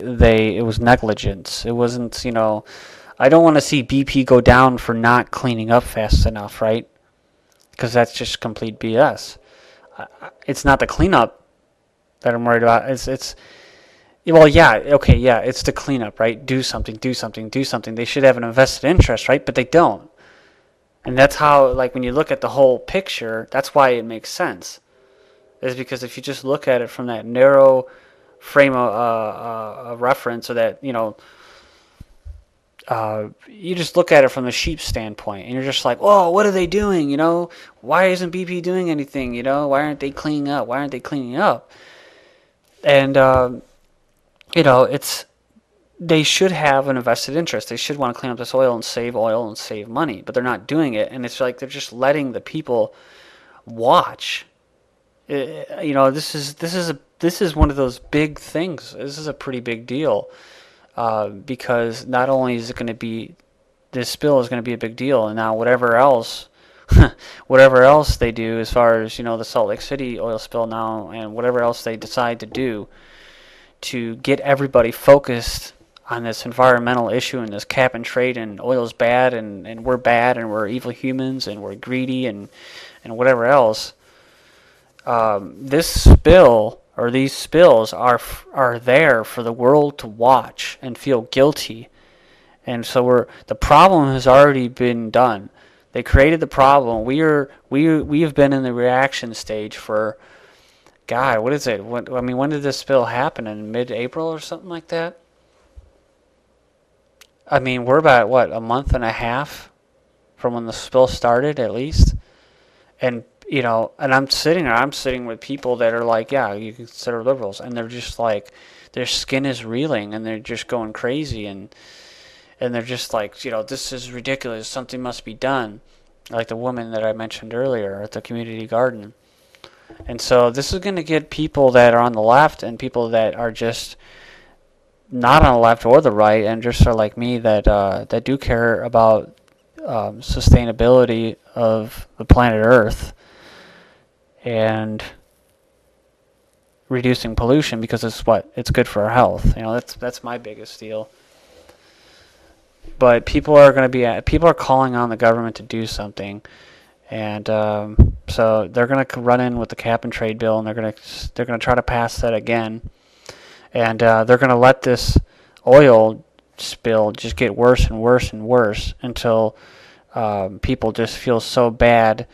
it was negligence. It wasn't, I don't want to see BP go down for not cleaning up fast enough, right? Because that's just complete BS. It's not the cleanup that I'm worried about. Well, yeah, okay, yeah, it's the cleanup, right? Do something, do something, do something. They should have an invested interest, right? But they don't. And that's how, like, when you look at the whole picture, that's why it makes sense. Is because if you just look at it from that narrow frame of reference, or that, you just look at it from the sheep standpoint, and you're just like, oh, what are they doing? Why isn't BP doing anything? Why aren't they cleaning up? Why aren't they cleaning up? And, they should have an invested interest. They should want to clean up this oil and save money, but they're not doing it. And it's like they're just letting the people watch. This is one of those big things. This is a pretty big deal, because not only is it going to be, this spill is going to be a big deal, and now whatever else they do, as far as the Salt Lake City oil spill now, and whatever else they decide to do to get everybody focused on this environmental issue and this cap and trade, and oil's bad, and we're evil humans, and we're greedy, and whatever else. This spill, or these spills, are there for the world to watch and feel guilty. And so the problem has already been done. They created the problem. We have been in the reaction stage for, God, what is it? When did this spill happen? In mid-April or something like that? We're about, a month and a half from when the spill started, at least. And, and I'm sitting with people that are like, yeah, you consider liberals. And they're just like, their skin is reeling, and they're just going crazy. And they're just like, this is ridiculous. Something must be done. Like the woman that I mentioned earlier at the community garden. And so this is going to get people that are on the left, and people that are just not on the left or the right, and just are like me, that do care about sustainability of the planet Earth and reducing pollution, because it's good for our health. That's my biggest deal. But people are calling on the government to do something, and so they're going to run in with the cap and trade bill, and they're going to try to pass that again, and they're going to let this oil spill just get worse and worse and worse until people just feel so bad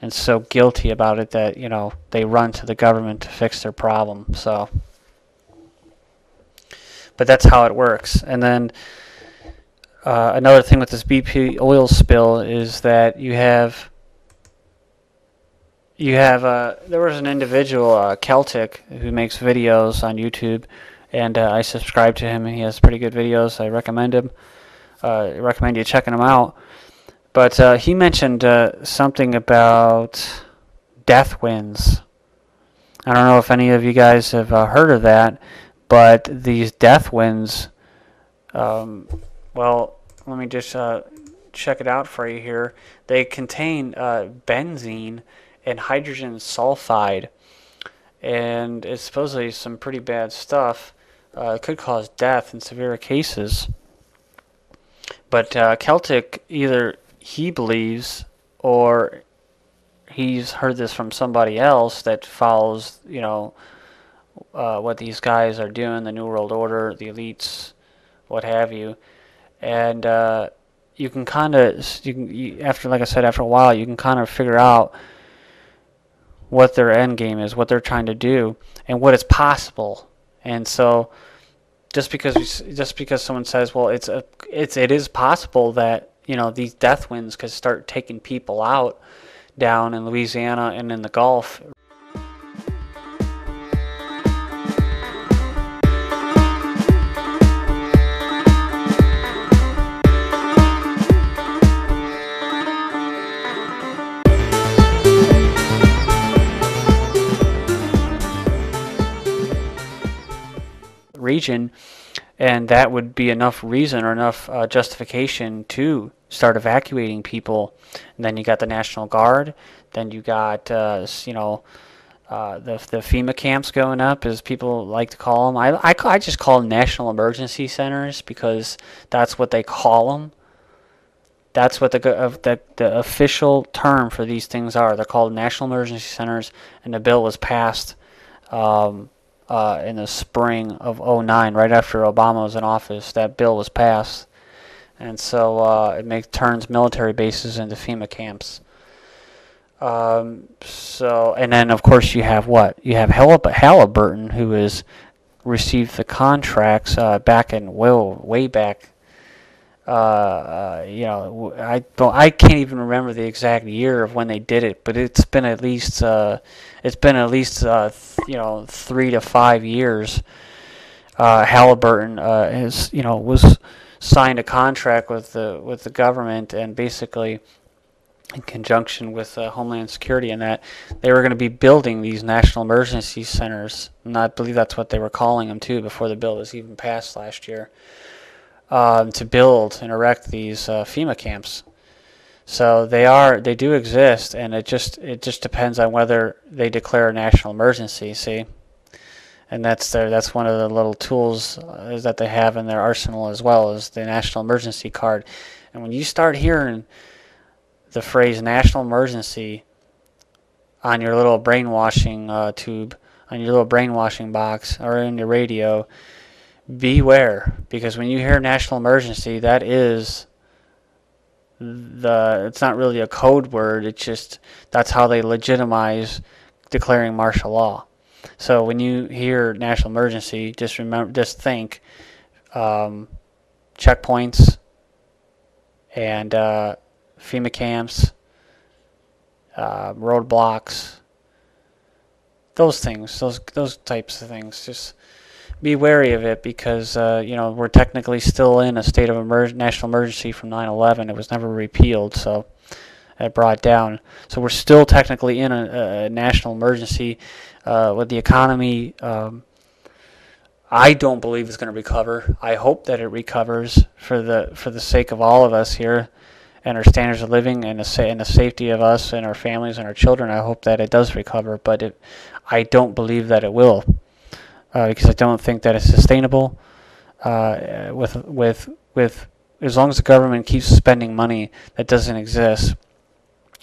and so guilty about it that they run to the government to fix their problem. So, but that's how it works. And then another thing with this BP oil spill is that there was an individual, Celtic, who makes videos on YouTube, and I subscribe to him, and he has pretty good videos. I recommend him. I recommend you checking him out. But he mentioned something about death winds. I don't know if any of you guys have heard of that, but these death winds, well, let me just check it out for you here. They contain benzene and hydrogen sulfide, and it's supposedly some pretty bad stuff. It could cause death in severe cases. But Celtic, either he believes, or he's heard this from somebody else that follows, what these guys are doing, the New World Order, the elites, what have you. And you can kind of, like I said, after a while, you can kind of figure out what their end game is, what they're trying to do, and what is possible. And so, just because someone says, well, it is possible that these death winds could start taking people out down in Louisiana and in the Gulf. Region, and that would be enough reason or enough justification to start evacuating people. And then you got the National Guard, then you got The FEMA camps going up, as people like to call them. I just call them national emergency centers because that's what they call them. That's what the official term for these things are. They're called national emergency centers, and the bill was passed in the spring of '09, right after Obama was in office. That bill was passed, and so it turns military bases into FEMA camps. And then of course you have what? You have Halliburton, who has received the contracts back in way back. I can't even remember the exact year of when they did it, but it's been at least 3 to 5 years. Halliburton was signed a contract with the government, and basically, in conjunction with Homeland Security, and that they were going to be building these national emergency centers, and I believe that's what they were calling them too before the bill was even passed last year, to build and erect these FEMA camps. So they do exist, and it just depends on whether they declare a national emergency. See, and that's one of the little tools that they have in their arsenal, as well as the national emergency card. And when you start hearing the phrase national emergency on your little brainwashing tube, on your little brainwashing box, or in your radio, beware, because when you hear national emergency, it's not really a code word. It's just that's how they legitimize declaring martial law. So when you hear national emergency, just think checkpoints and FEMA camps, roadblocks, those things, those types of things. Just be wary of it, because we're technically still in a state of national emergency from 9/11. It was never repealed, so it brought down. So we're still technically in a national emergency with the economy. I don't believe it's going to recover. I hope that it recovers for the sake of all of us here, and our standards of living, and the safety of us and our families and our children. I hope that it does recover, but I don't believe that it will, because I don't think that it's sustainable. With as long as the government keeps spending money that doesn't exist,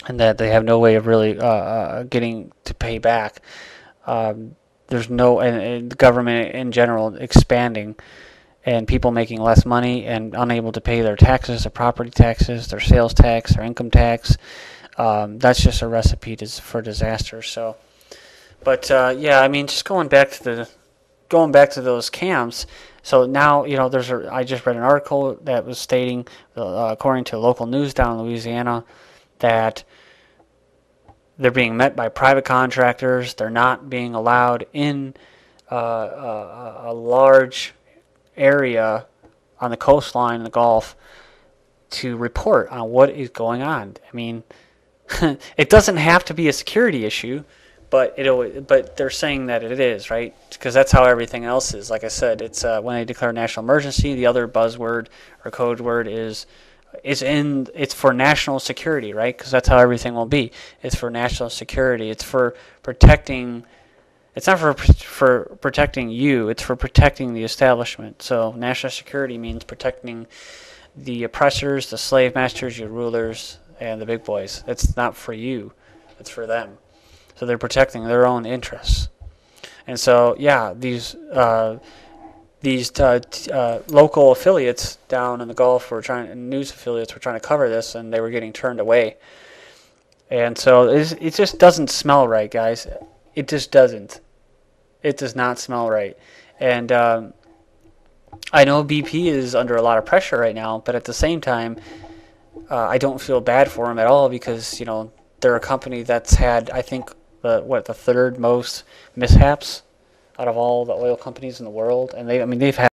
and that they have no way of really getting to pay back, there's no, and the government in general expanding, and people making less money and unable to pay their taxes, their property taxes, their sales tax, their income tax. That's just a recipe for disaster. So, but just going back to those camps. So now, I just read an article that was stating, according to local news down in Louisiana, that they're being met by private contractors. They're not being allowed in a large area on the coastline in the Gulf to report on what is going on. I mean, it doesn't have to be a security issue, but they're saying that it is, right? Because that's how everything else is. Like I said, it's when they declare national emergency, the other buzzword or code word it's for national security, right? Because that's how everything will be. It's for national security. It's for protecting. It's not for protecting you. It's for protecting the establishment. So national security means protecting the oppressors, the slave masters, your rulers, and the big boys. It's not for you. It's for them. So they're protecting their own interests. And so, these local affiliates down in the Gulf news affiliates were trying to cover this, and they were getting turned away. And so it just doesn't smell right, guys. It just doesn't. It does not smell right. And I know BP is under a lot of pressure right now, but at the same time, I don't feel bad for them at all, because they're a company that's had, I think, the third most mishaps out of all the oil companies in the world, and they've had